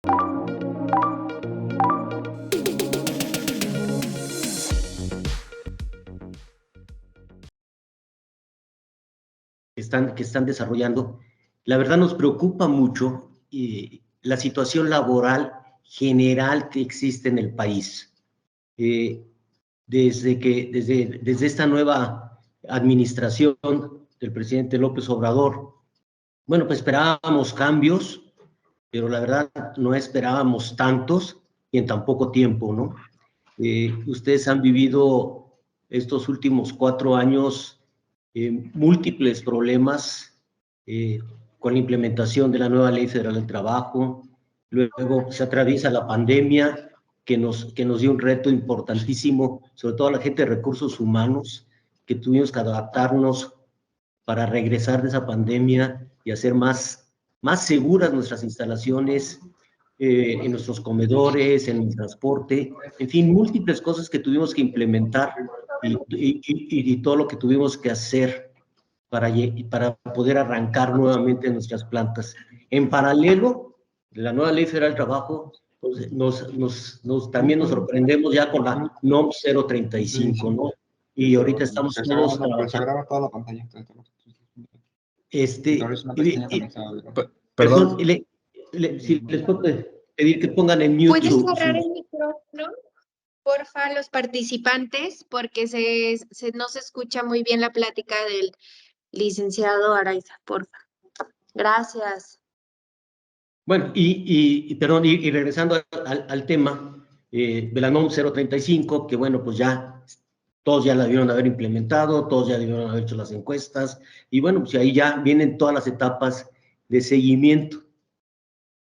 Que están desarrollando, la verdad nos preocupa mucho la situación laboral general que existe en el país. Desde esta nueva administración del presidente López Obrador, bueno, pues esperábamos cambios, pero la verdad no esperábamos tantos y en tan poco tiempo, ¿no? Ustedes han vivido estos últimos 4 años múltiples problemas con la implementación de la nueva Ley Federal del Trabajo. Luego se atraviesa la pandemia que nos dio un reto importantísimo, sobre todo a la gente de recursos humanos, que tuvimos que adaptarnos para regresar de esa pandemia y hacer más seguras nuestras instalaciones, en nuestros comedores, en el transporte, en fin, múltiples cosas que tuvimos que implementar y todo lo que tuvimos que hacer para poder arrancar nuevamente nuestras plantas. En paralelo, la nueva Ley Federal del Trabajo, pues, también nos sorprendemos ya con la NOM 035, ¿no? Y ahorita estamos todos trabajando. Se graba toda la pantalla. Perdón, si les puedo pedir que pongan en mute. ¿Puedes cerrar el micrófono, porfa, los participantes? Porque no se escucha muy bien la plática del licenciado Araiza, porfa. Gracias. Bueno, perdón, regresando al tema de la NOM 035, que bueno, pues ya todos ya la debieron haber implementado, todos ya debieron haber hecho las encuestas, y bueno, pues ahí ya vienen todas las etapas de seguimiento.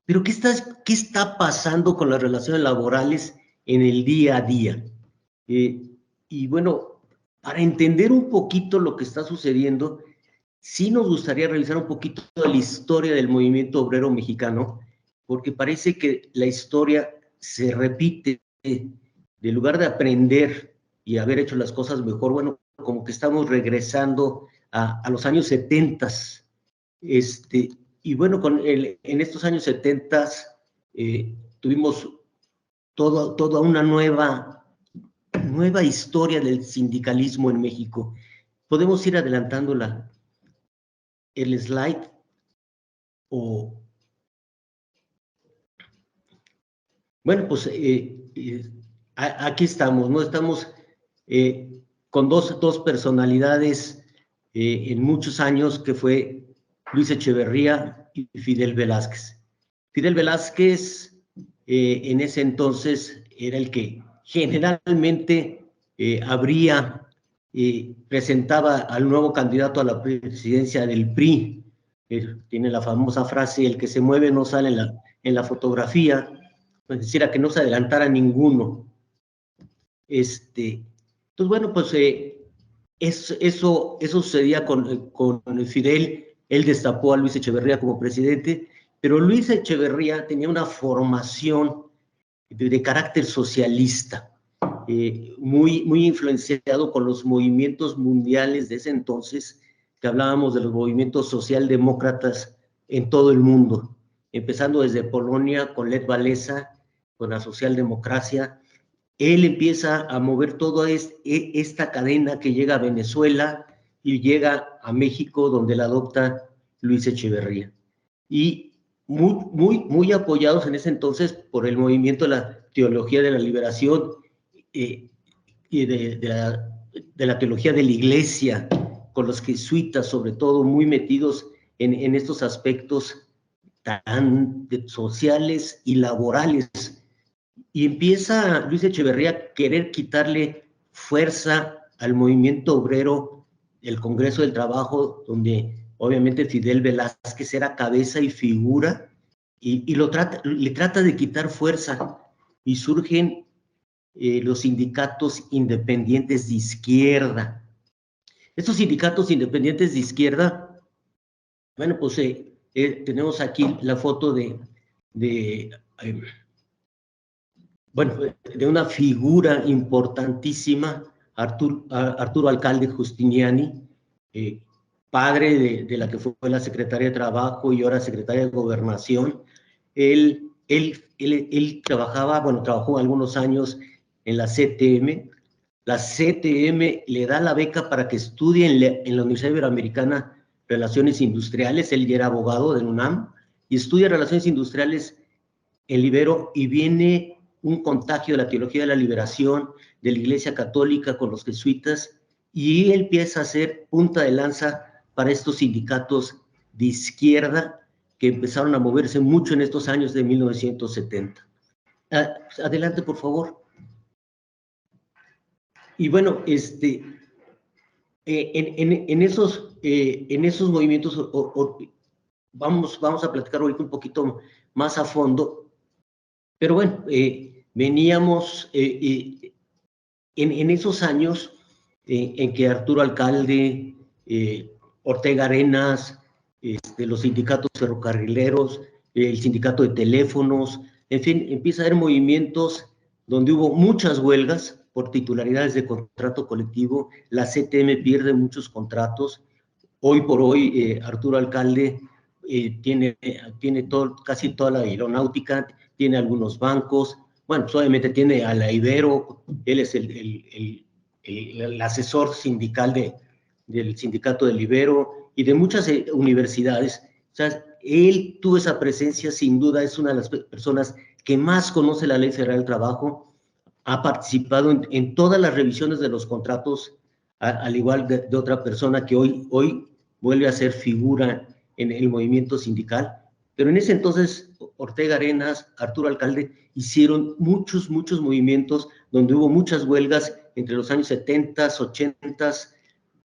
Pero ¿qué está pasando con las relaciones laborales en el día a día? Y bueno, para entender un poquito lo que está sucediendo, sí nos gustaría revisar un poquito de la historia del movimiento obrero mexicano, porque parece que la historia se repite. De lugar de aprender y haber hecho las cosas mejor, bueno, como que estamos regresando a los años 70. Y bueno, en estos años 70 tuvimos toda una nueva historia del sindicalismo en México. Podemos ir adelantando el slide bueno, pues aquí estamos, ¿no? Estamos con dos personalidades en muchos años, que fue Luis Echeverría y Fidel Velázquez. Fidel Velázquez en ese entonces era el que generalmente presentaba al nuevo candidato a la presidencia del PRI. Tiene la famosa frase: el que se mueve no sale en la fotografía. Es decir, a que no se adelantara ninguno. Entonces, bueno, pues eso sucedía con Fidel. Él destapó a Luis Echeverría como presidente, pero Luis Echeverría tenía una formación de carácter socialista, muy influenciado con los movimientos mundiales de ese entonces, que hablábamos de los movimientos socialdemócratas en todo el mundo, empezando desde Polonia con Lech Walesa, con la socialdemocracia. Él empieza a mover toda esta cadena que llega a Venezuela y llega a México, donde la adopta Luis Echeverría. Y muy apoyados en ese entonces por el movimiento de la teología de la liberación y de la teología de la Iglesia, con los jesuitas, sobre todo, muy metidos en estos aspectos tan sociales y laborales. Y empieza Luis Echeverría a querer quitarle fuerza al movimiento obrero, el Congreso del Trabajo, donde obviamente Fidel Velázquez era cabeza y figura, y le trata de quitar fuerza, y surgen los sindicatos independientes de izquierda. Estos sindicatos independientes de izquierda, bueno, pues tenemos aquí la foto de una figura importantísima, Arturo Alcalde Justiniani, padre de la que fue la secretaria de Trabajo y ahora secretaria de Gobernación. Él él trabajó algunos años en la CTM. La CTM le da la beca para que estudie en la Universidad Iberoamericana Relaciones Industriales. Él ya era abogado del UNAM y estudia Relaciones Industriales en Ibero, y viene un contagio de la teología de la liberación de la Iglesia Católica con los jesuitas, y él empieza a ser punta de lanza para estos sindicatos de izquierda que empezaron a moverse mucho en estos años de 1970. Adelante, por favor. Y bueno, en esos movimientos vamos a platicar ahorita un poquito más a fondo, pero bueno, veníamos en esos años en que Arturo Alcalde, Ortega Arenas, los sindicatos ferrocarrileros, el sindicato de teléfonos, en fin, empieza a haber movimientos donde hubo muchas huelgas por titularidades de contrato colectivo. La CTM pierde muchos contratos. Hoy por hoy, Arturo Alcalde tiene casi toda la aeronáutica, tiene algunos bancos. Bueno, pues obviamente tiene a la Ibero, él es el asesor sindical del sindicato del Ibero y de muchas universidades. O sea, él tuvo esa presencia, sin duda, es una de las personas que más conoce la Ley Federal del Trabajo, ha participado en todas las revisiones de los contratos, al igual de otra persona que hoy vuelve a ser figura en el movimiento sindical. Pero en ese entonces, Ortega Arenas, Arturo Alcalde, hicieron muchos momentos donde hubo muchas huelgas entre los años 70, 80,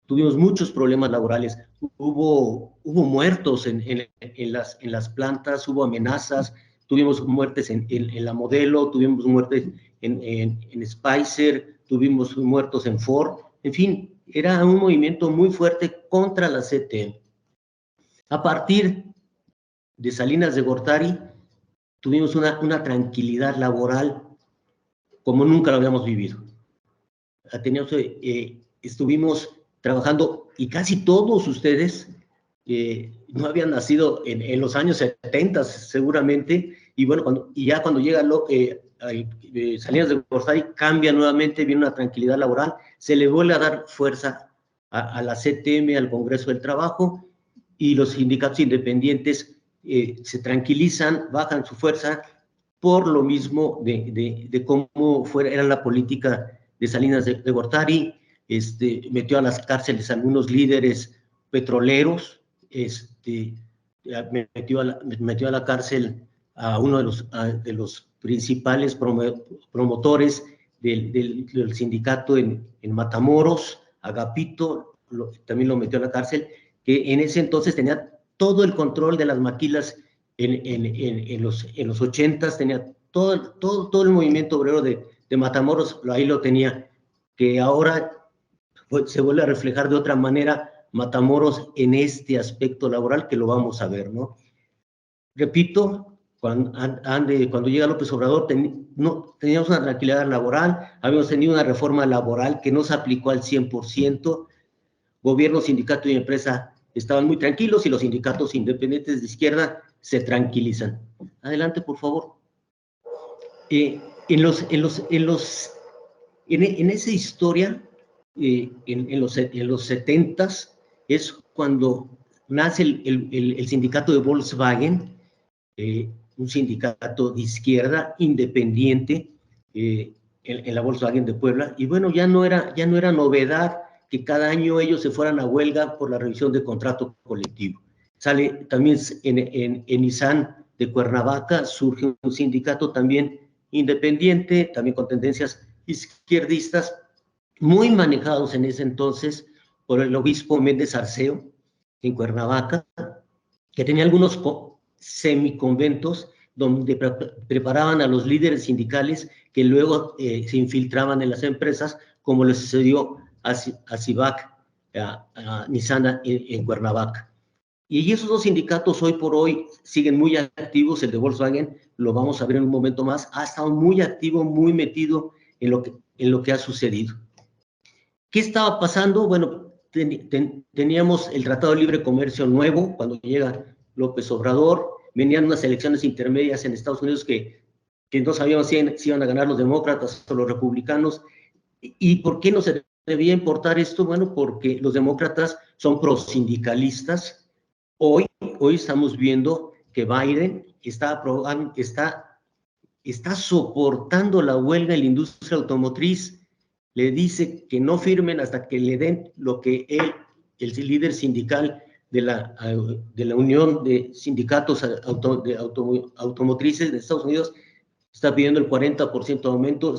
tuvimos muchos problemas laborales, hubo muertos en las plantas, hubo amenazas, tuvimos muertes en la Modelo, tuvimos muertes en Spicer, tuvimos muertos en Ford, en fin, era un movimiento muy fuerte contra la CTM. A partir de Salinas de Gortari, tuvimos una tranquilidad laboral como nunca lo habíamos vivido. Estuvimos trabajando, y casi todos ustedes no habían nacido en los años 70 seguramente, y bueno, cuando llega Salinas de Gortari, cambia nuevamente, viene una tranquilidad laboral, se le vuelve a dar fuerza a la CTM, al Congreso del Trabajo, y los sindicatos independientes se tranquilizan, bajan su fuerza por lo mismo de cómo era la política de Salinas de Gortari. Metió a las cárceles a algunos líderes petroleros, metió a la cárcel a uno de los principales promotores del sindicato en Matamoros, Agapito, también lo metió a la cárcel, que en ese entonces tenía todo el control de las maquilas en los 80s, tenía todo el movimiento obrero de Matamoros, ahí lo tenía, que ahora se vuelve a reflejar de otra manera Matamoros en este aspecto laboral, que lo vamos a ver, ¿no? Repito, cuando llega López Obrador, teníamos una tranquilidad laboral, habíamos tenido una reforma laboral que no se aplicó al 100%, gobierno, sindicato y empresa estaban muy tranquilos, y los sindicatos independientes de izquierda se tranquilizan. Adelante, por favor. En esa historia, en los 70s, es cuando nace el sindicato de Volkswagen, un sindicato de izquierda independiente en la Volkswagen de Puebla, y bueno, ya no era novedad que cada año ellos se fueran a huelga por la revisión de contrato colectivo. Sale también en Nissan de Cuernavaca, surge un sindicato también independiente, también con tendencias izquierdistas, muy manejados en ese entonces por el obispo Méndez Arceo en Cuernavaca, que tenía algunos semiconventos donde preparaban a los líderes sindicales que luego se infiltraban en las empresas, como le sucedió a Civac, a Nissan en Cuernavaca. Y esos dos sindicatos hoy por hoy siguen muy activos. El de Volkswagen, lo vamos a ver en un momento más, ha estado muy activo, muy metido en lo que ha sucedido. ¿Qué estaba pasando? Bueno, teníamos el Tratado de Libre Comercio nuevo cuando llega López Obrador, venían unas elecciones intermedias en Estados Unidos que no sabíamos si iban a ganar los demócratas o los republicanos. ¿Y por qué no se debía importar esto? Bueno, porque los demócratas son prosindicalistas. Hoy estamos viendo que Biden está soportando la huelga en la industria automotriz. Le dice que no firmen hasta que le den lo que él, el líder sindical de la Unión de Sindicatos Automotrices de Estados Unidos, está pidiendo el 40% de aumento.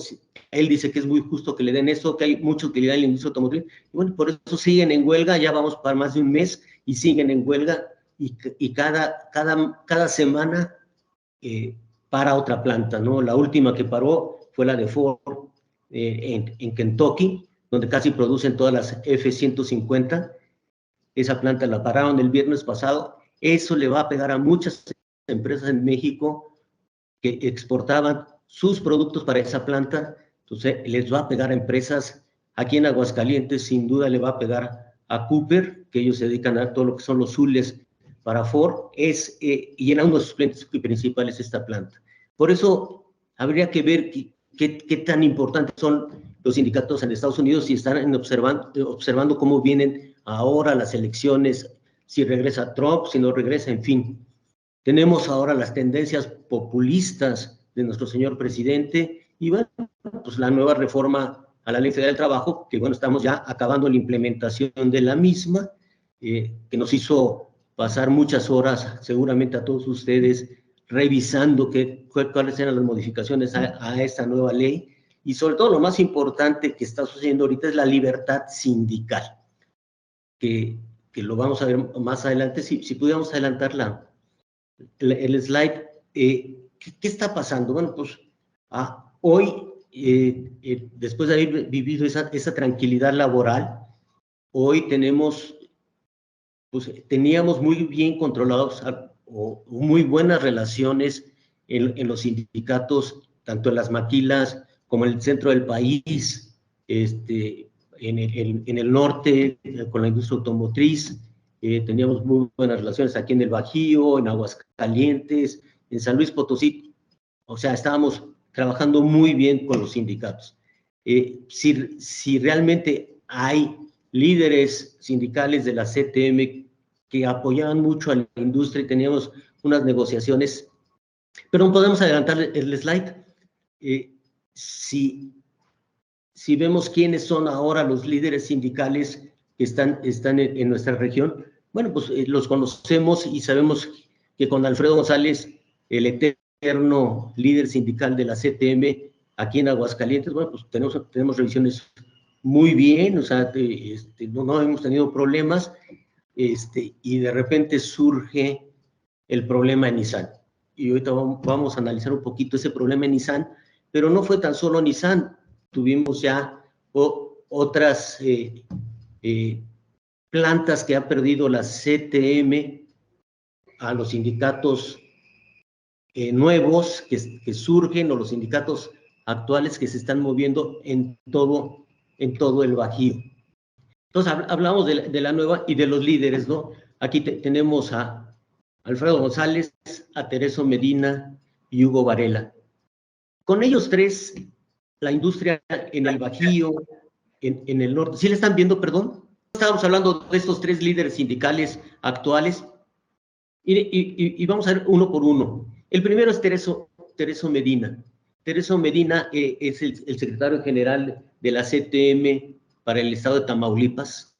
Él dice que es muy justo que le den eso, que hay mucha utilidad en la industria automotriz. Y bueno, por eso siguen en huelga, ya vamos para más de un mes y siguen en huelga, y cada semana para otra planta, ¿no? La última que paró fue la de Ford en Kentucky, donde casi producen todas las F-150. Esa planta la pararon el viernes pasado. Eso le va a pegar a muchas empresas en México que exportaban sus productos para esa planta. Entonces les va a pegar a empresas. Aquí en Aguascalientes sin duda le va a pegar a Cooper, que ellos se dedican a todo lo que son los zules para Ford, y era uno de sus clientes principales esta planta. Por eso habría que ver qué tan importantes son los sindicatos en Estados Unidos y están observando cómo vienen ahora las elecciones, si regresa Trump, si no regresa, en fin. Tenemos ahora las tendencias populistas de nuestro señor presidente y bueno, pues la nueva reforma a la Ley Federal del Trabajo, que bueno, estamos ya acabando la implementación de la misma, que nos hizo pasar muchas horas, seguramente a todos ustedes, revisando cuáles eran las modificaciones a esta nueva ley, y sobre todo lo más importante que está sucediendo ahorita es la libertad sindical, que lo vamos a ver más adelante. Si pudiéramos adelantar el slide, ¿qué está pasando? Bueno, pues hoy, después de haber vivido esa tranquilidad laboral, hoy teníamos muy bien controlados o muy buenas relaciones en los sindicatos, tanto en las maquilas como en el centro del país, en el norte, con la industria automotriz. Teníamos muy buenas relaciones aquí en el Bajío, en Aguascalientes, en San Luis Potosí. O sea, estábamos trabajando muy bien con los sindicatos. Si realmente hay líderes sindicales de la CTM que apoyaban mucho a la industria y teníamos unas negociaciones, pero podemos adelantar el slide. Si vemos quiénes son ahora los líderes sindicales que están en nuestra región, bueno, pues los conocemos y sabemos que con Alfredo González, el eterno líder sindical de la CTM aquí en Aguascalientes, bueno, pues tenemos revisiones muy bien, o sea, no hemos tenido problemas, y de repente surge el problema en Nissan. Y ahorita vamos a analizar un poquito ese problema en Nissan, pero no fue tan solo Nissan, tuvimos ya otras plantas que ha perdido la CTM a los sindicatos nuevos que surgen, o los sindicatos actuales que se están moviendo en todo el Bajío. Entonces hablamos de la nueva y de los líderes, ¿no? Aquí tenemos a Alfredo González, a Tereso Medina y Hugo Varela. Con ellos tres, la industria en el Bajío, en el norte, ¿sí le están viendo, perdón? Estábamos hablando de estos tres líderes sindicales actuales, y vamos a ver uno por uno. El primero es Tereso Medina. Tereso Medina es el secretario general de la CTM para el estado de Tamaulipas,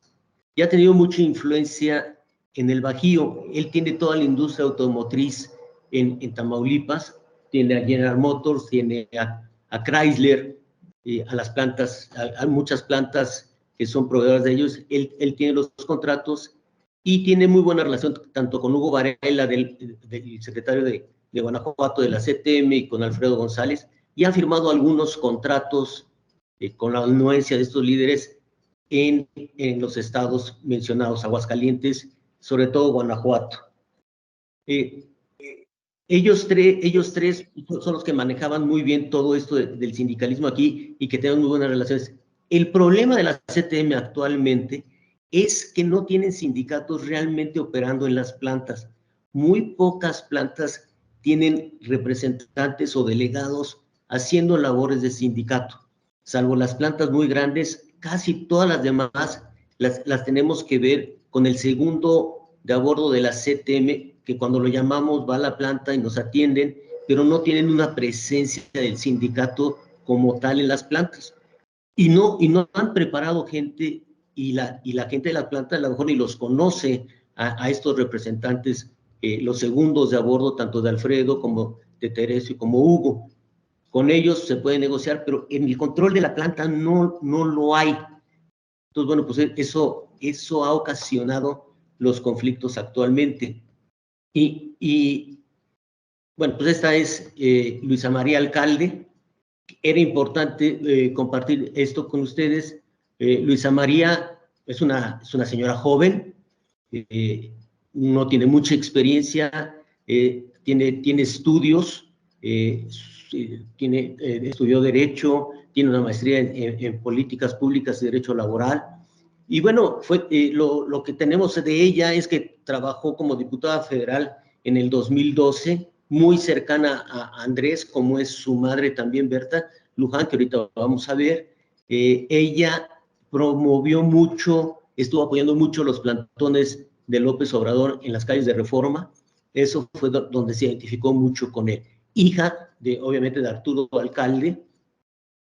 y ha tenido mucha influencia en el Bajío. Él tiene toda la industria automotriz en Tamaulipas, tiene a General Motors, tiene a Chrysler, a las plantas, a muchas plantas que son proveedoras de ellos. Él tiene los contratos y tiene muy buena relación tanto con Hugo Varela, del secretario de Guanajuato de la CTM, y con Alfredo González, y han firmado algunos contratos con la anuencia de estos líderes en los estados mencionados, Aguascalientes, sobre todo Guanajuato. Ellos tres son los que manejaban muy bien todo esto del sindicalismo aquí y que tienen muy buenas relaciones. El problema de la CTM actualmente es que no tienen sindicatos realmente operando en las plantas. muy pocas plantas tienen representantes o delegados haciendo labores de sindicato, salvo las plantas muy grandes. Casi todas las demás las tenemos que ver con el segundo de a bordo de la CTM, que cuando lo llamamos va a la planta y nos atienden, pero no tienen una presencia del sindicato como tal en las plantas. Y no han preparado gente, y la gente de la planta a lo mejor ni los conoce a estos representantes, los segundos de a bordo, tanto de Alfredo como de Teresio como Hugo. Con ellos se puede negociar, pero en el control de la planta no lo hay. Entonces, bueno, pues eso ha ocasionado los conflictos actualmente. Y bueno, pues esta es Luisa María Alcalde. Era importante compartir esto con ustedes. Luisa María es una señora joven, no tiene mucha experiencia, tiene estudios, estudió Derecho, tiene una maestría en Políticas Públicas y Derecho Laboral. Y bueno, lo que tenemos de ella es que trabajó como diputada federal en el 2012, muy cercana a Andrés, como es su madre también, Berta Luján, que ahorita vamos a ver. Ella promovió mucho, estuvo apoyando mucho los plantones de López Obrador en las calles de Reforma. Eso fue donde se identificó mucho con él. Hija, obviamente, de Arturo Alcalde,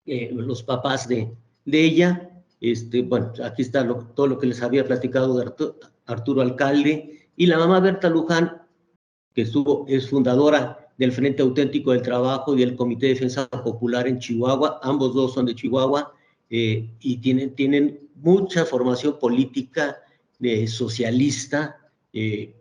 los papás de ella. Bueno, aquí está todo lo que les había platicado de Arturo Alcalde, y la mamá Berta Luján, que es fundadora del Frente Auténtico del Trabajo y del Comité de Defensa Popular en Chihuahua. Ambos dos son de Chihuahua, y tienen mucha formación política socialista, de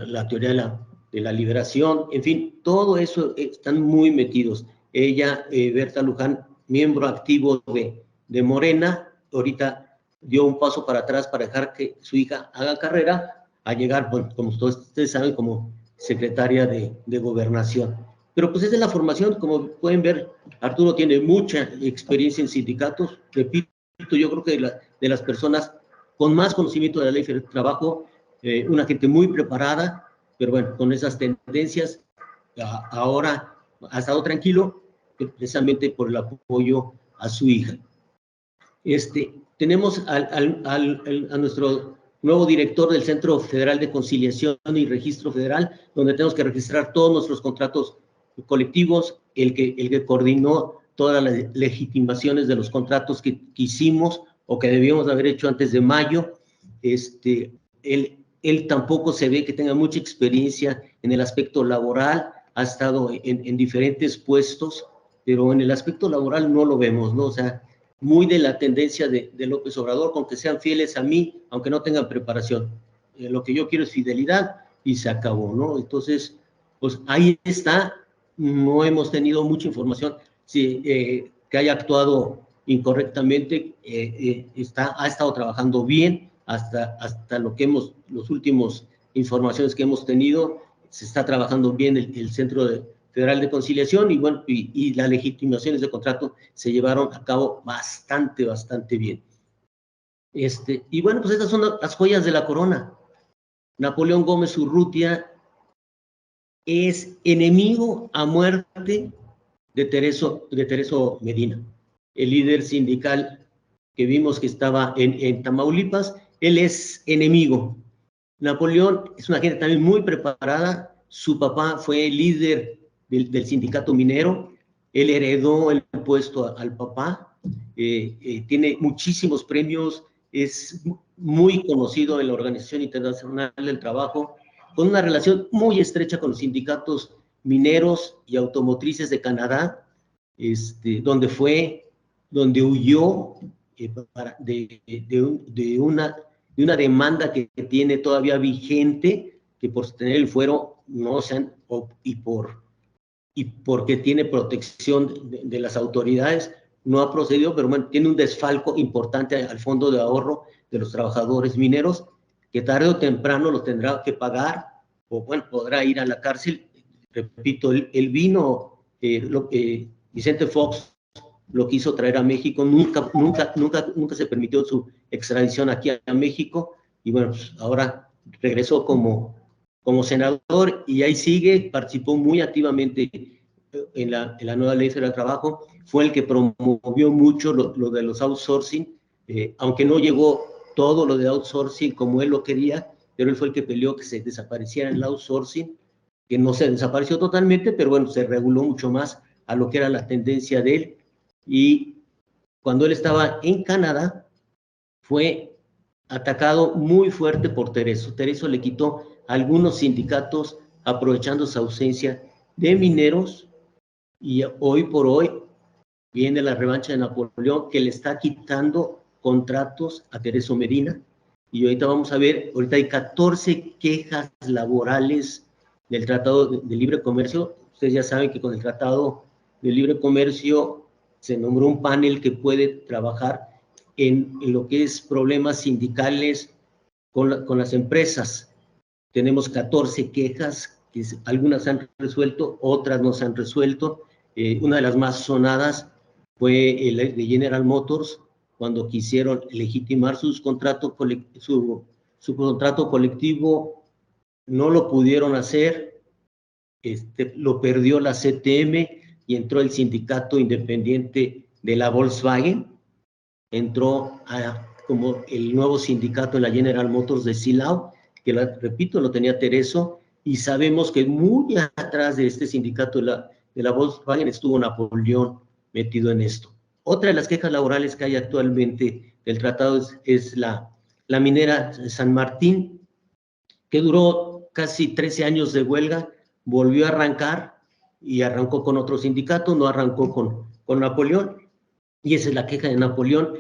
la teoría de la liberación, en fin, todo eso están muy metidos. Ella, Berta Luján, miembro activo de Morena, ahorita dio un paso para atrás para dejar que su hija haga carrera, a llegar, bueno, como todos ustedes saben, como secretaria de Gobernación. Pero pues es de la formación, como pueden ver, Arturo tiene mucha experiencia en sindicatos. Repito, yo creo que de las personas con más conocimiento de la ley del trabajo, una gente muy preparada, pero bueno, con esas tendencias, ahora ha estado tranquilo, precisamente por el apoyo a su hija. Tenemos a nuestro nuevo director del Centro Federal de Conciliación y Registro Federal, donde tenemos que registrar todos nuestros contratos colectivos, el que coordinó todas las legitimaciones de los contratos que hicimos o que debíamos haber hecho antes de mayo. Él tampoco se ve que tenga mucha experiencia en el aspecto laboral, ha estado en diferentes puestos, pero en el aspecto laboral no lo vemos, ¿no? O sea, muy de la tendencia de López Obrador, con que sean fieles a mí, aunque no tengan preparación. Lo que yo quiero es fidelidad, y se acabó, ¿no? Entonces, pues ahí está. No hemos tenido mucha información que haya actuado incorrectamente. Ha estado trabajando bien hasta los últimos informaciones que hemos tenido. Se está trabajando bien el Centro Federal de Conciliación, y bueno, y las legitimaciones de contrato se llevaron a cabo bastante bien. Y bueno, pues estas son las joyas de la corona. Napoleón Gómez Urrutia es enemigo a muerte de Tereso Medina, el líder sindical que vimos que estaba en Tamaulipas. Él es enemigo. Napoleón es una gente también muy preparada. Su papá fue líder del sindicato minero. Él heredó el puesto al papá. Tiene muchísimos premios. Es muy conocido en la Organización Internacional del Trabajo, con una relación muy estrecha con los sindicatos mineros y automotrices de Canadá, donde huyó de una demanda que tiene todavía vigente, que por tener el fuero no sean, y porque tiene protección de las autoridades, no ha procedido, pero bueno, tiene un desfalco importante al fondo de ahorro de los trabajadores mineros, que tarde o temprano lo tendrá que pagar, o bueno, podrá ir a la cárcel. Repito, él vino, Vicente Fox lo quiso traer a México, nunca se permitió su extradición aquí a México, y bueno, pues ahora regresó como como senador, y ahí sigue, participó muy activamente en la nueva ley federal del trabajo, fue el que promovió mucho lo de los outsourcing, aunque no llegó todo lo de outsourcing como él lo quería, pero él fue el que peleó que se desapareciera el outsourcing, que no se desapareció totalmente, pero bueno, se reguló mucho más a lo que era la tendencia de él. Y cuando él estaba en Canadá, fue atacado muy fuerte por Tereso. Tereso le quitó algunos sindicatos aprovechando su ausencia de mineros, y hoy por hoy viene la revancha de Napoleón, que le está quitando contratos a Tereso Medina. Y ahorita vamos a ver, ahorita hay 14 quejas laborales del Tratado de Libre Comercio. Ustedes ya saben que con el Tratado de Libre Comercio se nombró un panel que puede trabajar en lo que es problemas sindicales con las empresas. Tenemos 14 quejas, que algunas se han resuelto, otras no se han resuelto. Una de las más sonadas fue el de General Motors, cuando quisieron legitimar su contrato colectivo, no lo pudieron hacer, lo perdió la CTM y entró el sindicato independiente de la Volkswagen, entró como el nuevo sindicato en la General Motors de Silao, que repito, lo tenía Tereso, y sabemos que muy atrás de este sindicato de la Volkswagen estuvo Napoleón metido en esto. Otra de las quejas laborales que hay actualmente del tratado es la minera San Martín, que duró casi 13 años de huelga, volvió a arrancar y arrancó con otro sindicato, no arrancó con Napoleón, y esa es la queja de Napoleón,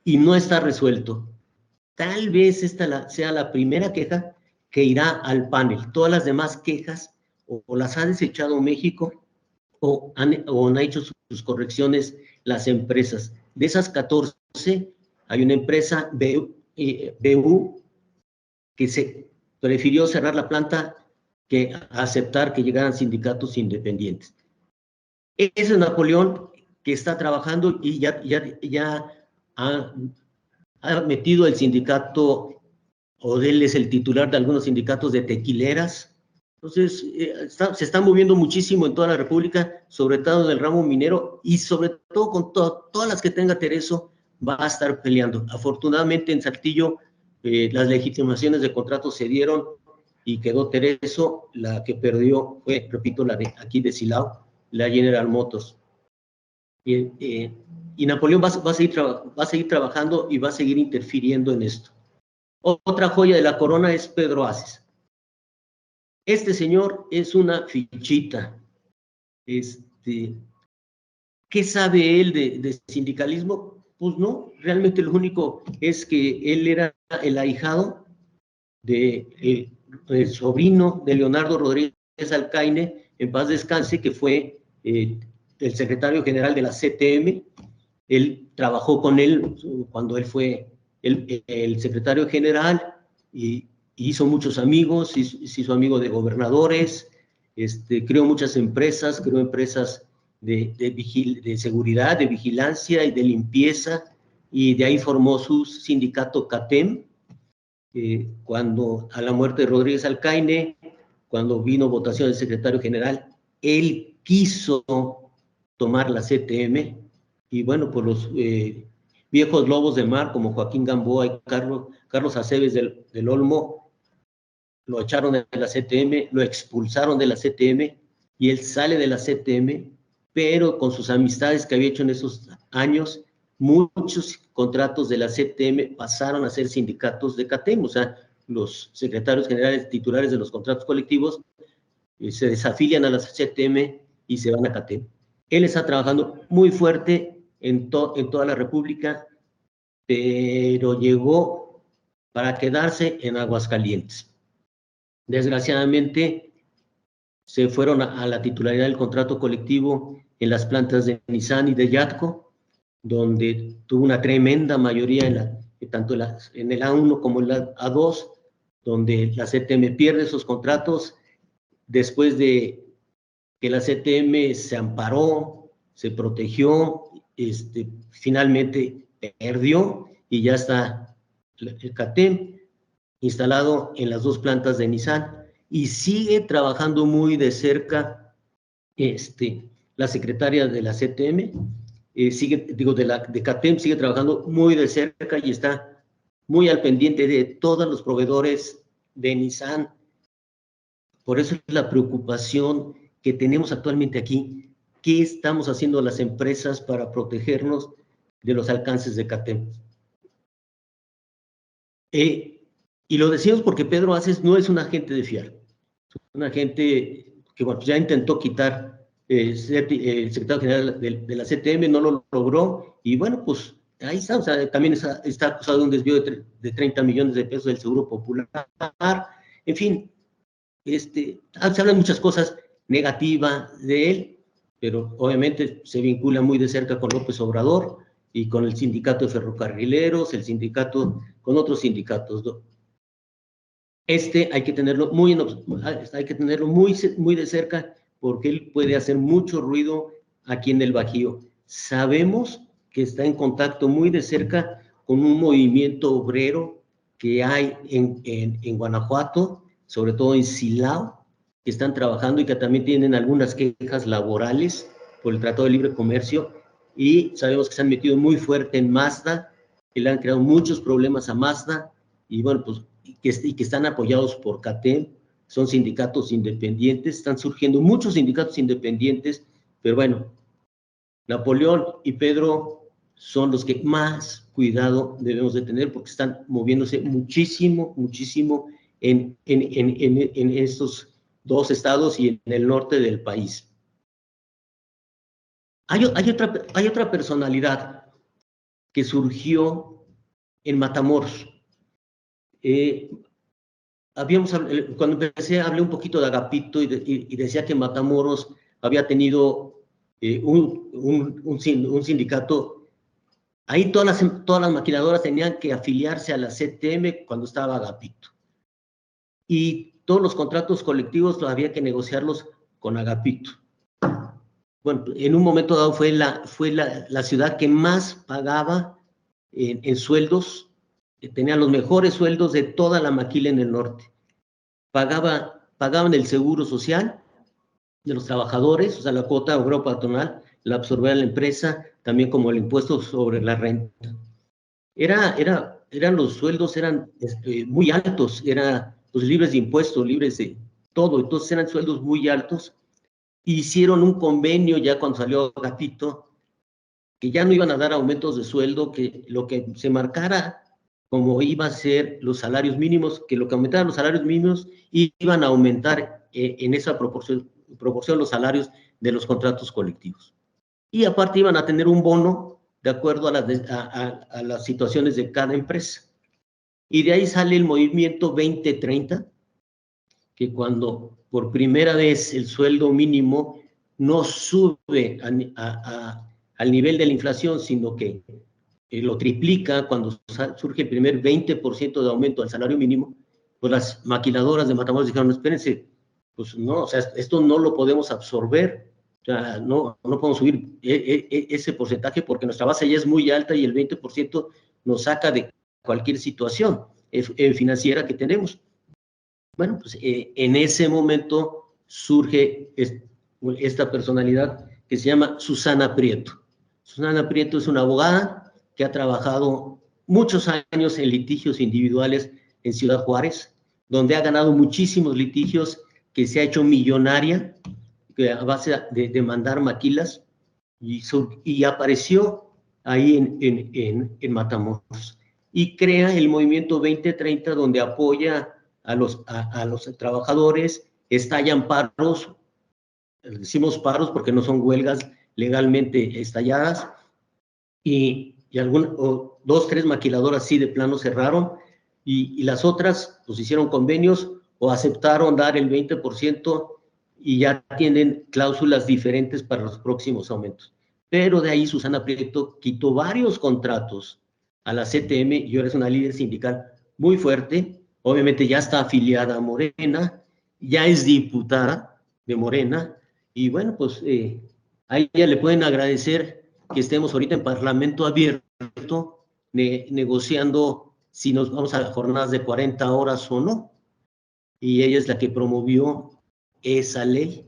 y no está resuelto. Tal vez esta sea la primera queja que irá al panel. Todas las demás quejas o las ha desechado México o han hecho sus correcciones las empresas. De esas 14, hay una empresa, BU, que se prefirió cerrar la planta que aceptar que llegaran sindicatos independientes. Ese es Napoleón, que está trabajando y ya ha metido el sindicato, o él es el titular de algunos sindicatos de tequileras. Entonces, se está moviendo muchísimo en toda la República, sobre todo en el ramo minero, y sobre todo con todas las que tenga Tereso, va a estar peleando. Afortunadamente en Saltillo las legitimaciones de contratos se dieron y quedó Tereso. La que perdió fue, repito, la de aquí de Silao, la General Motors. Y Napoleón va a seguir trabajando y va a seguir interfiriendo en esto. Otra joya de la corona es Pedro Aces. Este señor es una fichita. ¿Qué sabe él de sindicalismo? Pues no, realmente lo único es que él era el ahijado el sobrino de Leonardo Rodríguez Alcaine, en paz descanse, que fue el secretario general de la CTM. Él trabajó con él cuando él fue el secretario general y hizo muchos amigos, se hizo amigo de gobernadores, creó muchas empresas, creó empresas de seguridad, de vigilancia y de limpieza, y de ahí formó su sindicato CATEM. Cuando a la muerte de Rodríguez Alcaine, cuando vino votación del secretario general, él quiso tomar la CTM, y bueno, pues los viejos lobos de mar como Joaquín Gamboa y Carlos Aceves del Olmo lo echaron de la CTM, lo expulsaron de la CTM, y él sale de la CTM, pero con sus amistades que había hecho en esos años, muchos contratos de la CTM pasaron a ser sindicatos de CATEM. O sea, los secretarios generales titulares de los contratos colectivos se desafilian a la CTM y se van a CATEM. Él está trabajando muy fuerte en toda la República, pero llegó para quedarse en Aguascalientes. Desgraciadamente, se fueron a la titularidad del contrato colectivo en las plantas de Nissan y de Yatco, donde tuvo una tremenda mayoría tanto en el A1 como en el A2, donde la CTM pierde esos contratos después de que la CTM se amparó, se protegió, finalmente perdió, y ya está el CATEM instalado en las dos plantas de Nissan. y sigue trabajando muy de cerca la secretaria de la CTM, de CATEM, sigue trabajando muy de cerca y está muy al pendiente de todos los proveedores de Nissan. Por eso es la preocupación que tenemos actualmente aquí. ¿Qué estamos haciendo las empresas para protegernos de los alcances de CATEM? Y lo decimos porque Pedro Aces no es un agente de fiar. Es un agente que, bueno, ya intentó quitar el secretario general de la CTM, no lo logró, y bueno, pues ahí está. O sea, también está acusado de un desvío de 30 millones de pesos del Seguro Popular. En fin, se hablan muchas cosas negativas de él, pero obviamente se vincula muy de cerca con López Obrador y con el sindicato de ferrocarrileros, el sindicato, con otros sindicatos. Hay que tenerlo muy de cerca, porque él puede hacer mucho ruido aquí en el Bajío. Sabemos que está en contacto muy de cerca con un movimiento obrero que hay en Guanajuato, sobre todo en Silao, que están trabajando y que también tienen algunas quejas laborales por el Tratado de Libre Comercio, y sabemos que se han metido muy fuerte en Mazda, que le han creado muchos problemas a Mazda, y bueno, pues, y que están apoyados por CATEM. Son sindicatos independientes, están surgiendo muchos sindicatos independientes, pero bueno, Napoleón y Pedro son los que más cuidado debemos de tener, porque están moviéndose muchísimo, muchísimo en estos dos estados y en el norte del país. Hay otra personalidad que surgió en Matamoros. Cuando empecé, hablé un poquito de Agapito y decía que Matamoros había tenido un sindicato. Ahí todas las maquiladoras tenían que afiliarse a la CTM cuando estaba Agapito. Y todos los contratos colectivos había que negociarlos con Agapito. Bueno, en un momento dado fue la ciudad que más pagaba en sueldos, tenía los mejores sueldos de toda la maquila en el norte. Pagaban el seguro social de los trabajadores, o sea, la cuota obrero patronal la absorbía la empresa, también como el impuesto sobre la renta. Los sueldos eran muy altos, eran pues, libres de impuestos, libres de todo, entonces eran sueldos muy altos. Hicieron un convenio ya cuando salió Agapito, que ya no iban a dar aumentos de sueldo, que lo que se marcara como iba a ser los salarios mínimos, que lo que aumentaban los salarios mínimos iban a aumentar en esa proporción los salarios de los contratos colectivos. Y aparte iban a tener un bono de acuerdo a las situaciones de cada empresa. Y de ahí sale el movimiento 2030, que cuando por primera vez el sueldo mínimo no sube al nivel de la inflación, sino que lo triplica cuando surge el primer 20% de aumento del salario mínimo, pues las maquiladoras de Matamoros dijeron, espérense, pues no, o sea, esto no lo podemos absorber, o sea, no podemos subir ese porcentaje porque nuestra base ya es muy alta y el 20% nos saca de cualquier situación financiera que tenemos. Bueno, pues en ese momento surge esta personalidad que se llama Susana Prieto. Susana Prieto es una abogada que ha trabajado muchos años en litigios individuales en Ciudad Juárez, donde ha ganado muchísimos litigios, que se ha hecho millonaria a base de demandar maquilas, y apareció ahí en Matamoros. Y crea el movimiento 2030, donde apoya a los trabajadores, estallan paros, decimos paros porque no son huelgas legalmente estalladas, y dos, tres maquiladoras sí de plano cerraron, y las otras pues hicieron convenios o aceptaron dar el 20% y ya tienen cláusulas diferentes para los próximos aumentos. Pero de ahí Susana Prieto quitó varios contratos a la CTM y ahora es una líder sindical muy fuerte. Obviamente ya está afiliada a Morena, ya es diputada de Morena, y bueno, pues a ella le pueden agradecer que estemos ahorita en Parlamento abierto, negociando si nos vamos a jornadas de 40 horas o no. y ella es la que promovió esa ley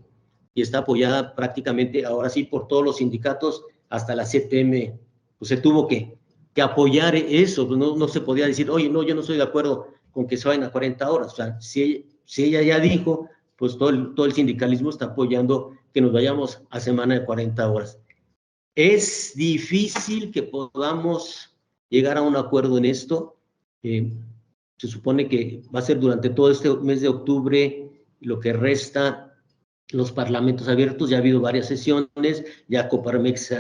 y está apoyada prácticamente ahora sí por todos los sindicatos, hasta la CTM, pues se tuvo que apoyar eso, pues no se podía decir, oye, no, yo no estoy de acuerdo con que se vayan a 40 horas, o sea, si ella ya dijo, pues todo el sindicalismo está apoyando que nos vayamos a semana de 40 horas. Es difícil que podamos llegar a un acuerdo en esto. Se supone que va a ser durante todo este mes de octubre, lo que resta, los parlamentos abiertos. Ya ha habido varias sesiones, ya Coparmex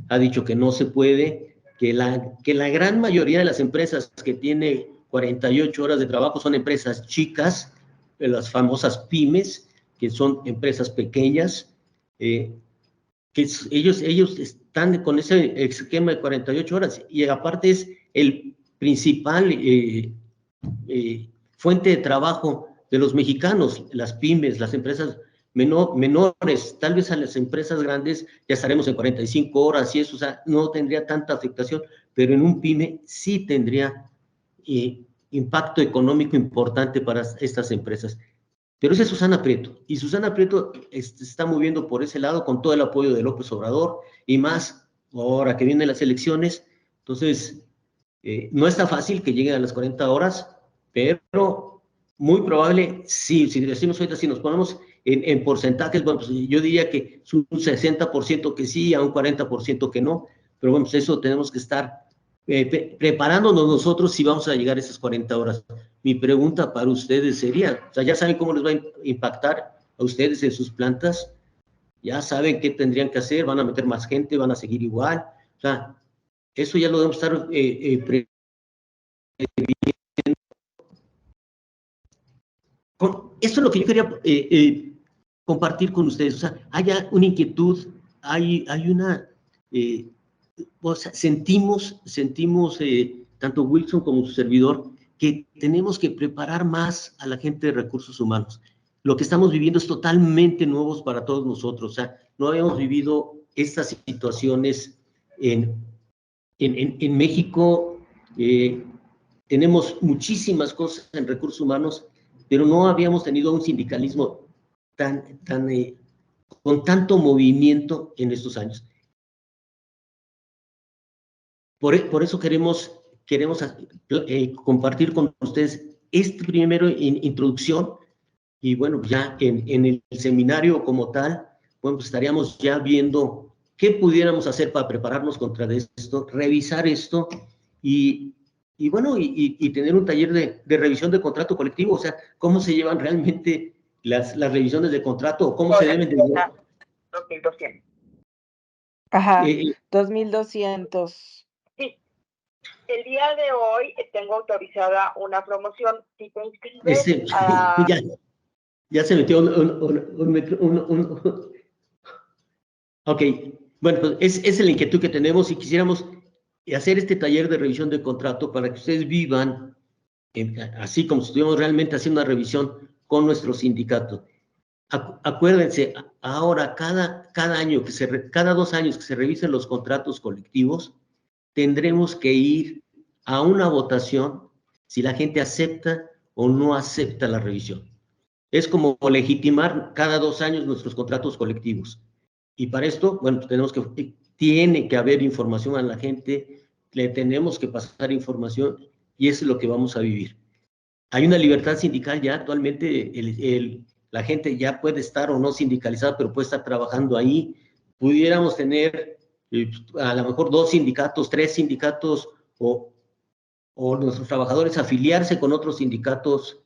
ha dicho que no se puede, que la gran mayoría de las empresas que tiene 48 horas de trabajo son empresas chicas, las famosas pymes, que son empresas pequeñas, que ellos están con ese esquema de 48 horas, y aparte es el principal fuente de trabajo de los mexicanos, las pymes, las empresas menores. Tal vez a las empresas grandes ya estaremos en 45 horas y eso, o sea, no tendría tanta afectación, pero en un pyme sí tendría impacto económico importante para estas empresas. Pero esa es Susana Prieto, y Susana Prieto se está moviendo por ese lado con todo el apoyo de López Obrador, y más ahora que vienen las elecciones. Entonces, no está fácil que lleguen a las 40 horas, pero muy probable, sí, si decimos ahorita, si nos ponemos en porcentajes, bueno, pues yo diría que es un 60% que sí, a un 40% que no, pero bueno, pues eso tenemos que estar preparándonos nosotros si vamos a llegar a esas 40 horas. Mi pregunta para ustedes sería, o sea, ¿ya saben cómo les va a impactar a ustedes en sus plantas? ¿Ya saben qué tendrían que hacer? ¿Van a meter más gente? ¿Van a seguir igual? O sea, eso ya lo debemos estar previendo. Esto es lo que yo quería compartir con ustedes. O sea, hay una inquietud, hay una... o sea, sentimos tanto Wilson como su servidor, que tenemos que preparar más a la gente de recursos humanos. Lo que estamos viviendo es totalmente nuevo para todos nosotros. O sea, no habíamos vivido estas situaciones en México. Tenemos muchísimas cosas en recursos humanos, pero no habíamos tenido un sindicalismo con tanto movimiento en estos años. Por eso queremos compartir con ustedes primero introducción, y bueno, ya en el seminario como tal, bueno, pues estaríamos ya viendo qué pudiéramos hacer para prepararnos contra esto, revisar esto y bueno, y tener un taller de revisión de contrato colectivo. O sea, cómo se llevan realmente las revisiones de contrato, o cómo se deben de... 2,200. Ajá, 2,200. Sí. El día de hoy tengo autorizada una promoción. Si te inscribes ya se metió Ok, bueno, pues esa es la inquietud que tenemos, y quisiéramos hacer este taller de revisión de contrato para que ustedes vivan así como si estuviéramos realmente haciendo una revisión con nuestro sindicato. Acuérdense, ahora cada año, cada 2 años que se revisen los contratos colectivos, tendremos que ir a una votación si la gente acepta o no acepta la revisión. Es como legitimar cada 2 años nuestros contratos colectivos. Y para esto, bueno, tiene que haber información a la gente, le tenemos que pasar información, y eso es lo que vamos a vivir. Hay una libertad sindical ya actualmente, la gente ya puede estar o no sindicalizada, pero puede estar trabajando ahí. Pudiéramos tener a lo mejor 2 sindicatos, 3 sindicatos, o nuestros trabajadores afiliarse con otros sindicatos,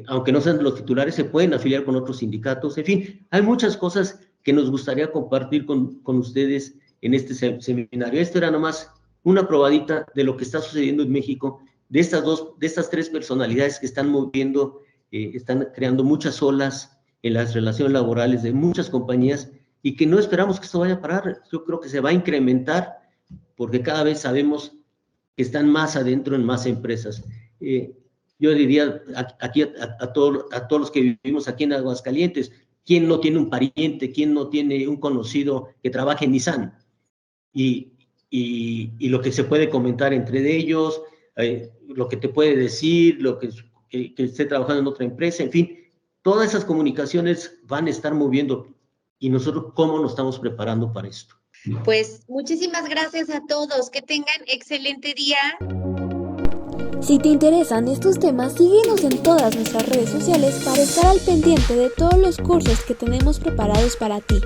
aunque no sean los titulares, se pueden afiliar con otros sindicatos. En fin, hay muchas cosas que nos gustaría compartir con ustedes en este seminario. Esto era nomás una probadita de lo que está sucediendo en México, de estas 3 personalidades que están moviendo, están creando muchas olas en las relaciones laborales de muchas compañías, y que no esperamos que esto vaya a parar. Yo creo que se va a incrementar, porque cada vez sabemos que están más adentro en más empresas. Yo diría aquí a todos los que vivimos aquí en Aguascalientes, ¿quién no tiene un pariente, quién no tiene un conocido que trabaje en Nissan? Y lo que se puede comentar entre ellos, lo que te puede decir, lo que esté trabajando en otra empresa, en fin, todas esas comunicaciones van a estar moviendo. ¿Y nosotros cómo nos estamos preparando para esto? Pues muchísimas gracias a todos. Que tengan excelente día. Si te interesan estos temas, síguenos en todas nuestras redes sociales para estar al pendiente de todos los cursos que tenemos preparados para ti.